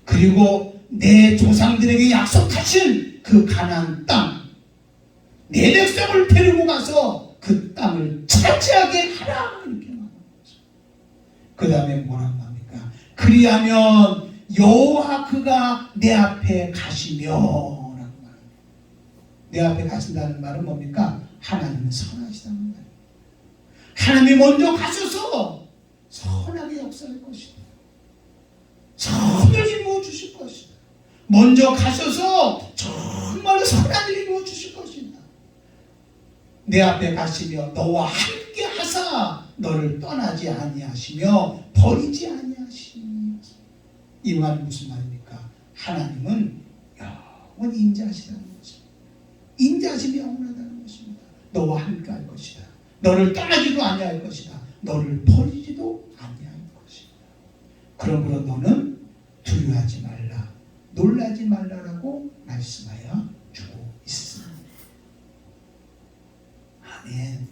그리고 내 조상들에게 약속하신 그 가나안 땅, 내 백성을 데리고 가서 그 땅을 차지하게 하라. 이렇게 말하는 거죠. 그 다음에 뭐라고 합니까? 그리하면 여호와 그가 내 앞에 가시며 라고 말합니다. 내 앞에 가신다는 말은 뭡니까? 하나님은 선하시다는 말이에요. 하나님이 먼저 가셔서 선하게 역사할 것이다. 선을 이루어 주실 것이다. 먼저 가셔서 정말로 선한 일을 이루어 주실 것이다. 내 앞에 가시며 너와 함께 하사 너를 떠나지 아니하시며 버리지 아니하시며. 이 말은 무슨 말입니까? 하나님은 영원히 인자하시다는 것입니다. 인자하심이 영원하다는 것입니다. 너와 함께 할 것이다. 너를 떠나지도 아니할 것이다. 너를 버리지도 아니할 것이다. 그러므로 너는 두려워하지 말라, 놀라지 말라라고 말씀하여 주고 있습니다. 아멘.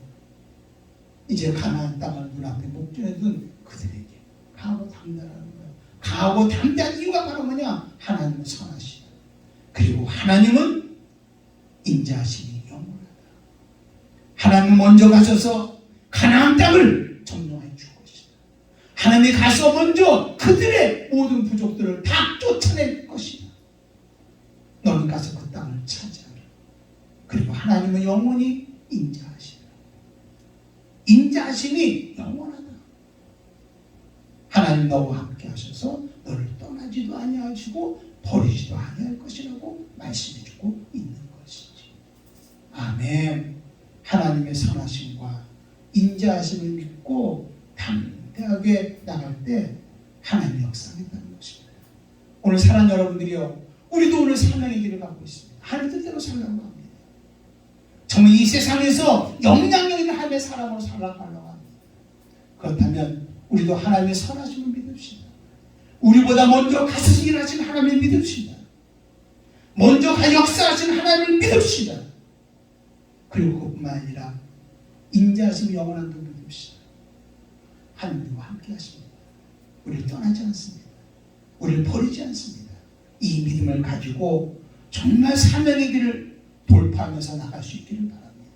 이제 가나안 땅을 눈앞에 목전에 둔 그들에게 강하고 담대하라는 거예요. 강하고 담대한 이유가 바로 뭐냐? 하나님은 선하시다. 그리고 하나님은 인자하심이 영원하다. 하나님은 먼저 가셔서 가나안 땅을 점령해 줄 것이다. 하나님이 가서 먼저 그들의 모든 부족들을 다 쫓아낼 것이다. 너는 가서 그 땅을 차지하라. 그리고 하나님은 영원히 인자하시다. 인자하심이 영원하다. 하나님 너와 함께 하셔서 너를 떠나지도 아니하시고 버리지도 아니할 것이라고 말씀해주고 있는 것이지. 아멘. 하나님의 선하심과 인자하심을 믿고 담대하게 나갈 때 하나님이 역사하겠다는 것입니다. 오늘 사랑하는 여러분들이요, 우리도 오늘 사명의 길을 갖고 있습니다. 하나님 뜻대로 살라고 합니다. 정말 이 세상에서 영향력 있는 하나님의 사람으로 살아가려고 합니다. 그렇다면 우리도 하나님의 선하심을 믿읍시다. 우리보다 먼저 가서 일하신 하나님을 믿읍시다. 먼저 역사하신 하나님을 믿읍시다. 그리고 그뿐만 아니라 인자하심이 영원한 분 믿읍시다. 하나님과 함께 하십니다. 우리를 떠나지 않습니다. 우리를 버리지 않습니다. 이 믿음을 가지고 정말 사명의 길을 돌파하면서 나갈 수 있기를 바랍니다.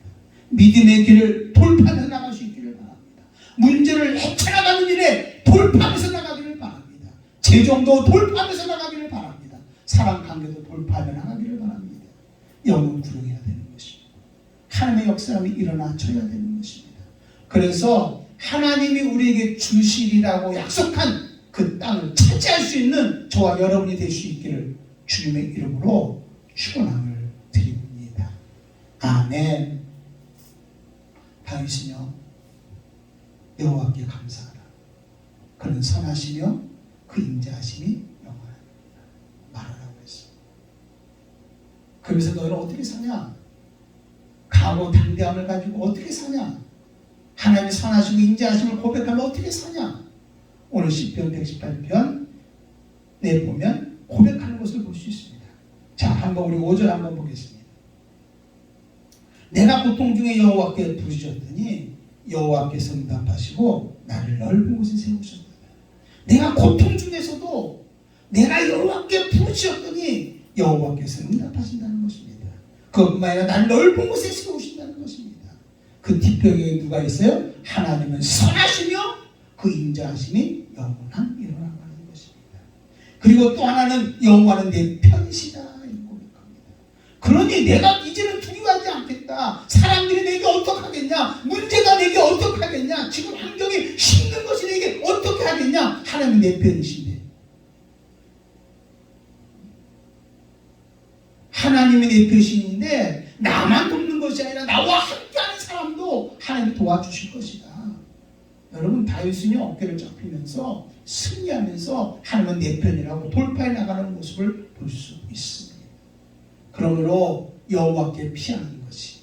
믿음의 길을 돌파하면서 나갈 수 있기를 바랍니다. 문제를 헤쳐나가는 일에 돌파하면서 나가기를 바랍니다. 재정도 돌파하면서 나가기를 바랍니다. 사람 관계도 돌파하며 나가기를 바랍니다. 영혼 구령해야 되는 것입니다. 하나님의 역사가 일어나줘야 되는 것입니다. 그래서 하나님이 우리에게 주시리라고 약속한 그 땅을 차지할 수 있는 저와 여러분이 될 수 있기를 주님의 이름으로 축원함을 드립니다. 아멘. 다윗이요 여호와께 감사하라. 그는 선하시며 그 인자하심이 영원하다 말하라고 했습니다. 그러면서 너희는 어떻게 사냐? 각오 당대함을 가지고 어떻게 사냐? 하나님의 선하시고 인자하심을 고백하면 어떻게 사냐? 오늘 시편 118편 내 보면 고백하는 것을 볼 수 있습니다. 자, 한번 우리 5절 한번 보겠습니다. 내가 고통 중에 여호와께 부르짖었더니 여호와께서 응답하시고 나를 넓은 곳에 세우셨다. 내가 고통 중에서도 내가 여호와께 부르짖었더니 여호와께서 응답하신다는 것입니다. 그것뿐만 아니라 나를 넓은 곳에 세우신다는 것입니다. 그 뒷벽에 누가 있어요? 하나님은 선하시며 그 인자하심이 영원한 일어나고 하는 것입니다. 그리고 또 하나는 여호와는 내 편이시다 이렇게 고백합니다. 그러니 내가 이제는 두려워하지 않겠다. 사람들이 내게 어떡하겠냐? 문제가 내게 어떡하겠냐? 지금 환경이 힘든 것이 내게 어떻게 하겠냐? 하나님은 내 편이신데 하나님이 내 편이신데 나만 돕는 것이 아니라 나와 함께하는 사람도 하나님이 도와주실 것이다. 여러분 다윗은요 어깨를 쫙 펴면서 승리하면서 하나님은 내 편이라고 돌파해 나가는 모습을 볼 수 있습니다. 그러므로 여호와께 피하는 것이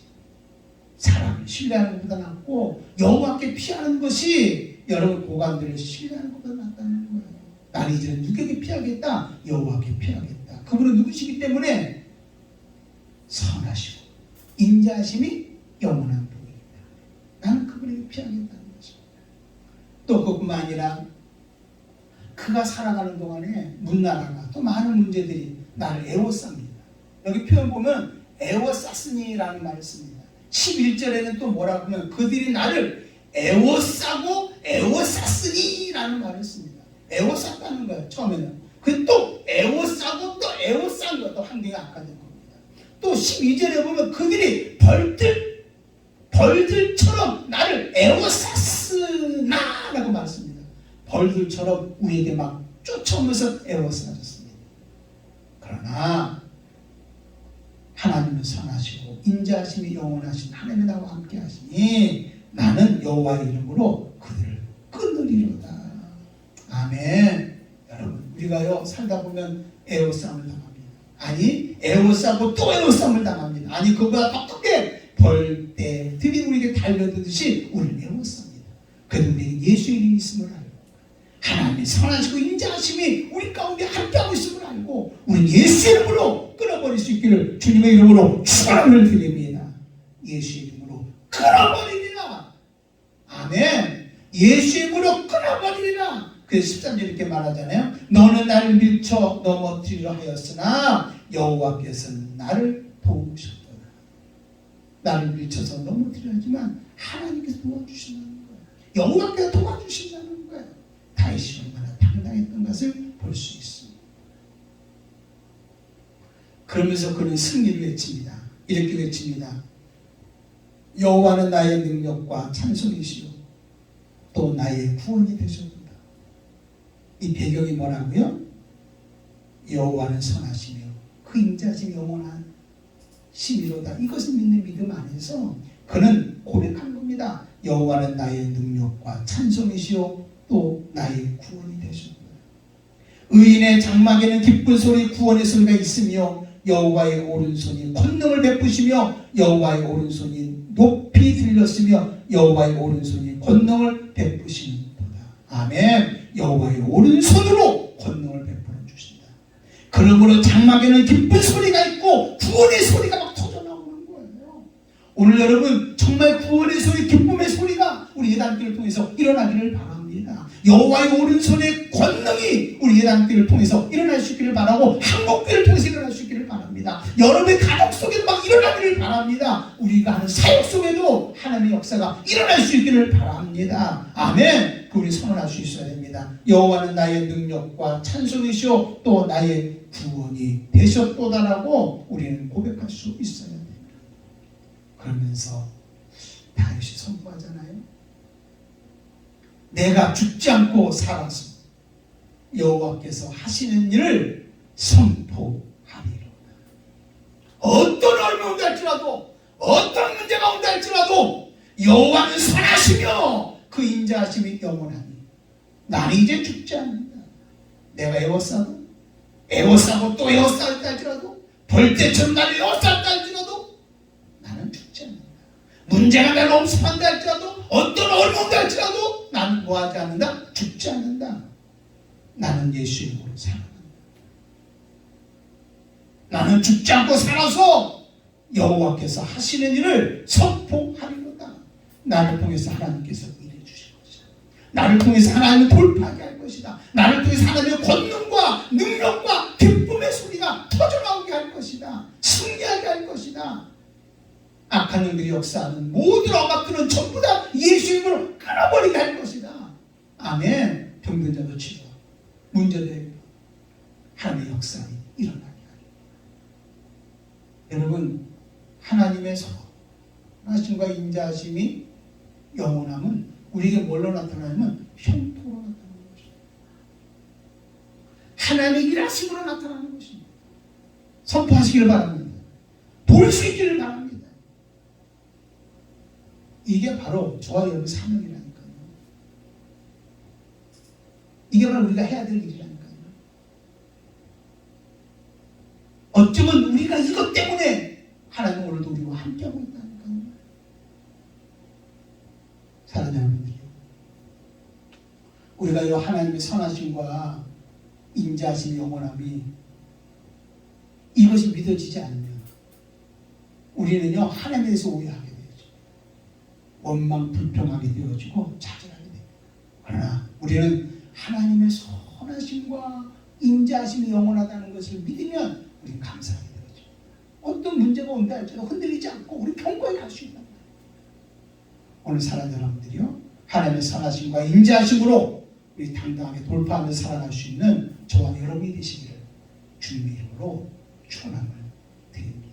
사람을 신뢰하는 것보다 낫고 여호와께 피하는 것이 여러분 고관들을 신뢰하는 것보다 낫다는 거예요. 나는 이제 누구에게 피하겠다? 여호와께 피하겠다. 그분은 누구시기 때문에 선하시고 인자하심이 영원한 분입니다. 나는 그분에게 피하겠다는 것입니다. 또 그뿐만 아니라 그가 살아가는 동안에 문나라가 또 많은 문제들이 나를 애워쌉니다. 여기 표현 보면 애워쌌으니라는 말을 씁니다. 11절에는 또 뭐라고 하면 그들이 나를 애워싸고 애워쌌으니라는 말을 씁니다. 애워쌌다는 거예요. 처음에는. 그 또 애워싸고 또 애워싼 거 또 환경이 악화된 겁니다. 또 12절에 보면 그들이 벌들처럼 나를 애워쌌으나라고 말했습니다. 벌들처럼 우리에게 막 쫓아오면서 애워싸졌습니다. 그러나 하나님은 선하시고 인자하심이 영원하신 하나님이 나와 함께 하시니 나는 여호와의 이름으로 그들을 끊으리로다. 아멘. 여러분 우리가요 살다 보면 애워싸움을 당합니다. 아니 애워싸고 또 애워싸움을 당합니다. 아니 그거보다 더 크게 벌떼들이 우리에게 달려들듯이 우리를 애워쌉니다. 그래도 우리는 예수의 이름이 있음을 알고 하나님의 선하시고 인자하심이 우리 가운데 함께하고 있음을 알고 우리는 예수의 이름으로 끊어버릴 수 있기를 주님의 이름으로 축원을 드립니다. 예수의 이름으로 끊어버리리라. 아멘. 예수의 이름으로 끊어버리리라. 그래서 13절 이렇게 말하잖아요. 너는 나를 밀쳐 넘어뜨리려 하였으나 여호와께서는 나를 도우셨도다. 나를 밀쳐서 넘어뜨리려 하지만 하나님께서 도와주신다는 거예요. 여호와께서 도와주신다는 거예요. 다윗이 얼마나 당당했던 것을 볼 수 있습니다. 그러면서 그는 승리를 외칩니다. 이렇게 외칩니다. 여호와는 나의 능력과 찬송이시요 또 나의 구원이 되셨도다. 이 배경이 뭐라고요? 여호와는 선하시며 그 인자심이 영원한 신이로다. 이것을 믿는 믿음 안에서 그는 고백한 겁니다. 여호와는 나의 능력과 찬송이시요 또 나의 구원이 되셨도다. 의인의 장막에는 기쁜 소리 구원의 소리가 있으며 여호와의 오른손이 권능을 베푸시며 여호와의 오른손이 높이 들렸으며 여호와의 오른손이 권능을 베푸시는도다. 아멘. 여호와의 오른손으로 권능을 베풀어 주신다. 그러므로 장막에는 기쁜 소리가 있고 구원의 소리가 막 터져나오는 거예요. 오늘 여러분 정말 구원의 소리, 기쁨의 소리가 우리 예단교를 통해서 일어나기를 바랍니다. 여호와의 오른손의 권능이 우리 예단교를 통해서 일어날 수 있기를 바라고 한국교를 통해서 일어날 수 있기를 바랍니다. 여러분의 가족 속에도 막 일어나기를 바랍니다. 우리가 하는 사역 속에도 하나님의 역사가 일어날 수 있기를 바랍니다. 아멘. 우리 선언할 수 있어야 됩니다. 여호와는 나의 능력과 찬송이시오 또 나의 구원이 되셨도다라고 우리는 고백할 수 있어야 됩니다. 그러면서 다윗이 선포하잖아요. 내가 죽지 않고 살아서 여호와께서 하시는 일을 선포하리로다. 어떤 어려움이 온다 할지라도, 어떤 문제가 온다 할지라도 여호와는 선하시며 그 인자하심이 영원하니 나는 이제 죽지 않는다. 내가 애워싸고 또 애워싸다 할지라도, 벌떼처럼 나를 애워쌌다 할지라도 나는 죽지 않는다. 문제가 나를 엄습한다 할지라도, 어떤 어려움이 온다 할지라도 나는 뭐하지 않는다? 죽지 않는다. 나는 예수의 이름으로 살아간다. 나는 죽지 않고 살아서 여호와께서 하시는 일을 선포하리로다. 나를 통해서 하나님께서 일해 주실 것이다. 나를 통해서 하나님을 돌파하게 할 것이다. 나를 통해서 하나님의 권능과 능력과 기쁨의 소리가 터져나오게 할 것이다. 승리하게 할 것이다. 악한 영들이 역사하는 모든 억압들은 전부 다 예수 이름으로 끊어버리게 할 것이다. 아멘. 병든 자도 치료, 문제도 해결, 하나님의 역사가 일어나게 하리라. 여러분, 하나님의 선하심과 인자하심이 영원함은 우리에게 뭘로 나타나냐면 형통으로 나타나는 것입니다. 하나님의 일하심으로 나타나는 것입니다. 선포하시기를 바랍니다. 볼 수 있기를 바랍니다. 이게 바로 저와 여러분 사명이라니까요. 이게 바로 우리가 해야 될 일이라니까요. 어쩌면 우리가 이것 때문에 하나님 오늘도 우리와 함께하고 있다니까요. 사랑하는 여러분들이요, 우리가 이 하나님의 선하심과 인자하심, 영원함이 이것이 믿어지지 않으면 우리는요 하나님에 대해서 오해하게 되죠. 원망 불평하게 되어지고 좌절하게 됩니다. 그러나 우리는 하나님의 선하심과 인자하심이 영원하다는 것을 믿으면 우리는 감사하게 되죠. 어떤 문제가 온다 할지라도 흔들리지 않고 우리 견고히 갈 수 있단 말이에요. 오늘 사랑하는 여러분들이요, 하나님의 선하심과 인자하심으로 우리 당당하게 돌파하며 살아갈 수 있는 저와 여러분이 되시기를 주님의 이름으로 축원함을 드립니다.